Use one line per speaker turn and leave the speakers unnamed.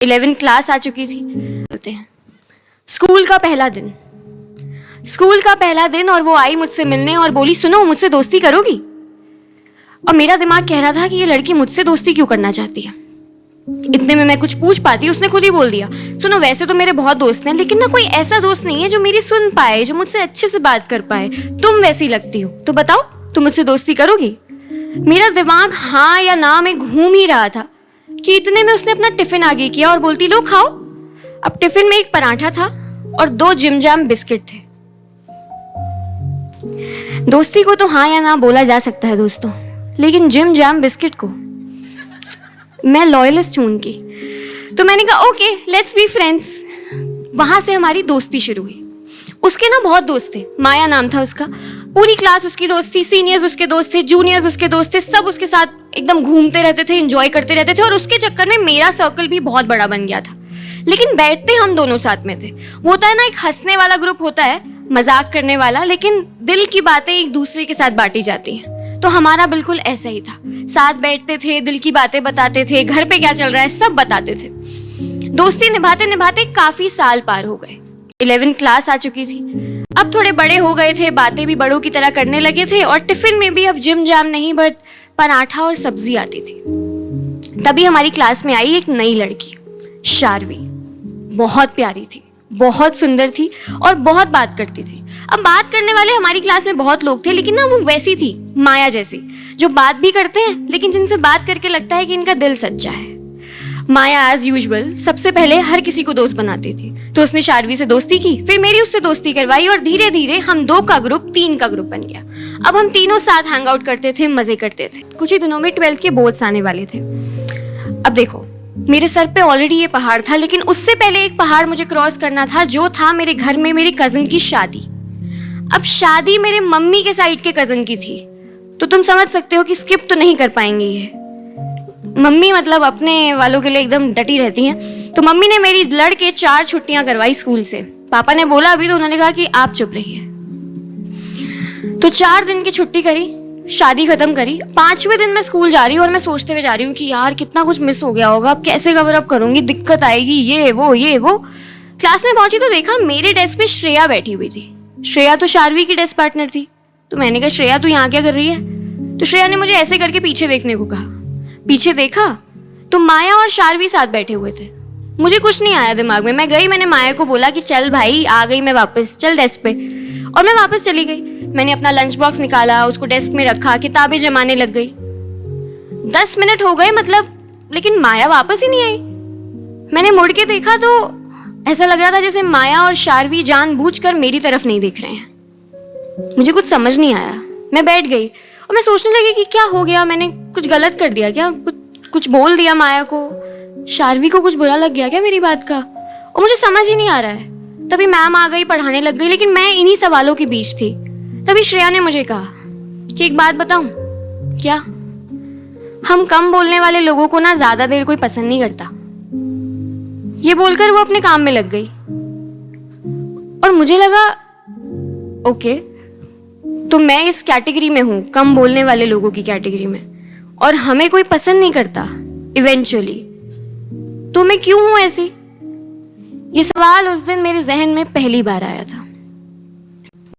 11th class आ चुकी थी। बोलते हैं स्कूल का पहला दिन और वो आई मुझसे मिलने और बोली सुनो मुझसे दोस्ती करोगी। और मेरा दिमाग कह रहा था कि ये लड़की मुझसे दोस्ती क्यों करना चाहती है। इतने में मैं कुछ पूछ पाती, उसने खुद ही बोल दिया सुनो वैसे तो मेरे बहुत दोस्त हैं लेकिन ना कोई ऐसा दोस्त नहीं है जो मेरी सुन पाए, जो मुझसे अच्छे से बात कर पाए। तुम वैसी लगती हो, तो बताओ तुम मुझसे दोस्ती करोगी। मेरा दिमाग हाँ या ना में घूम ही रहा था कि इतने में उसने अपना टिफिन आगे किया और बोलती लो खाओ। अब टिफिन में एक पराठा था और 2 जिम जैम बिस्किट थे। दोस्ती को तो हाँ या ना बोला जा सकता है दोस्तों, लेकिन जिम जैम बिस्किट को मैं लॉयलिस्ट हूं उनकी, तो मैंने कहा ओके लेट्स बी फ्रेंड्स। वहां से हमारी दोस्ती शुरू हुई। उसके ना बहुत दोस्त थे, माया नाम था उसका। पूरी क्लास उसकी दोस्त थी, सीनियर्स उसके दोस्त थे, जूनियर्स उसके दोस्त थे, सब उसके साथ एकदम घूमते रहते थे, एंजॉय करते रहते थे। और उसके चक्कर में मेरा सर्कल भी बहुत बड़ा बन गया था। लेकिन बैठते हम दोनों साथ में थे। वो होता है ना एक हंसने वाला ग्रुप होता है, मजाक करने वाला, लेकिन दिल की बातें एक दूसरे के साथ बांटी जाती हैं। तो हमारा बिल्कुल ऐसा ही था। साथ बैठते थे, दिल की बातें बताते थे, घर पे क्या चल रहा है सब बताते थे। दोस्ती निभाते निभाते काफी साल पार हो गए। 11th क्लास आ चुकी थी। अब थोड़े बड़े हो गए थे, बातें भी बड़ों की तरह करने लगे थे और टिफिन में भी अब जिम जाम नहीं बट पराठा और सब्जी आती थी। तभी हमारी क्लास में आई एक नई लड़की, शार्वी। बहुत प्यारी थी, बहुत सुंदर थी और बहुत बात करती थी। अब बात करने वाले हमारी क्लास में बहुत लोग थे, लेकिन ना वो वैसी थी माया जैसी, जो बात भी करते हैं लेकिन जिनसे बात करके लगता है कि इनका दिल सच्चा है। माया एज यूजुअल सबसे पहले हर किसी को दोस्त बनाती थी, तो उसने शार्वी से दोस्ती की, फिर मेरी उससे दोस्ती करवाई और धीरे धीरे हम 2 का ग्रुप 3 का ग्रुप बन गया। अब हम तीनों साथ हैंग आउट करते थे, मजे करते थे। कुछ ही दिनों में 12th के बोर्ड्स आने वाले थे। अब देखो मेरे सर पे ऑलरेडी ये पहाड़ था, लेकिन उससे पहले एक पहाड़ मुझे क्रॉस करना था, जो था मेरे घर में मेरी कजिन की शादी। अब शादी मेरे मम्मी के साइड के कजिन की थी, तो तुम समझ सकते हो कि स्किप तो नहीं कर पाएंगे ये। मम्मी मतलब अपने वालों के लिए एकदम डटी रहती हैं। तो मम्मी ने मेरी लड़के 4 छुट्टियां करवाई स्कूल से। पापा ने बोला अभी, तो उन्होंने कहा कि आप चुप रहिए। तो 4 दिन की छुट्टी करी, शादी खत्म करी। 5वें दिन मैं स्कूल जा रही हूँ और मैं सोचते हुए जा रही हूँ कि यार कितना कुछ मिस हो गया होगा, अब कैसे कवर अप करूंगी, दिक्कत आएगी, ये वो। क्लास में पहुंची तो देखा मेरे डेस्क पे श्रेया बैठी हुई थी। श्रेया तो शार्वी की डेस्क पार्टनर थी। तो मैंने कहा श्रेया तू यहाँ क्या कर रही है। तो श्रेया ने मुझे ऐसे करके पीछे देखने को कहा। पीछे देखा तो माया और शार्वी साथ बैठे हुए थे। मुझे कुछ नहीं आया दिमाग में। मैं गई, मैंने माया को बोला कि चल भाई आ गई मैं वापस, चल डेस्क पे। और मैं वापस चली गई। मैंने अपना लंच बॉक्स निकाला, उसको डेस्क में रखा, किताबें जमाने लग गई। 10 मिनट हो गए मतलब, लेकिन माया वापस ही नहीं आई। मैंने मुड़ के देखा तो ऐसा लग रहा था जैसे माया और शार्वी जानबूझकर मेरी तरफ नहीं देख रहे हैं। मुझे कुछ समझ नहीं आया। मैं बैठ गई और मैं सोचने लगी कि क्या हो गया, मैंने कुछ गलत कर दिया क्या, कुछ बोल दिया माया को, शार्वी को कुछ बुरा लग गया क्या मेरी बात का। और मुझे समझ ही नहीं आ रहा है। तभी मैम आ गई, पढ़ाने लग गई, लेकिन मैं इन्हीं सवालों के बीच थी। तभी श्रेया ने मुझे कहा कि एक बात बताऊं क्या, हम कम बोलने वाले लोगों को ना ज्यादा देर कोई पसंद नहीं करता। ये बोलकर वो अपने काम में लग गई और मुझे लगा ओके, तो मैं इस कैटेगरी में हूं, कम बोलने वाले लोगों की कैटेगरी में, और हमें कोई पसंद नहीं करता इवेंचुअली, तो मैं क्यों हूं ऐसी। ये सवाल उस दिन मेरे जहन में पहली बार आया था।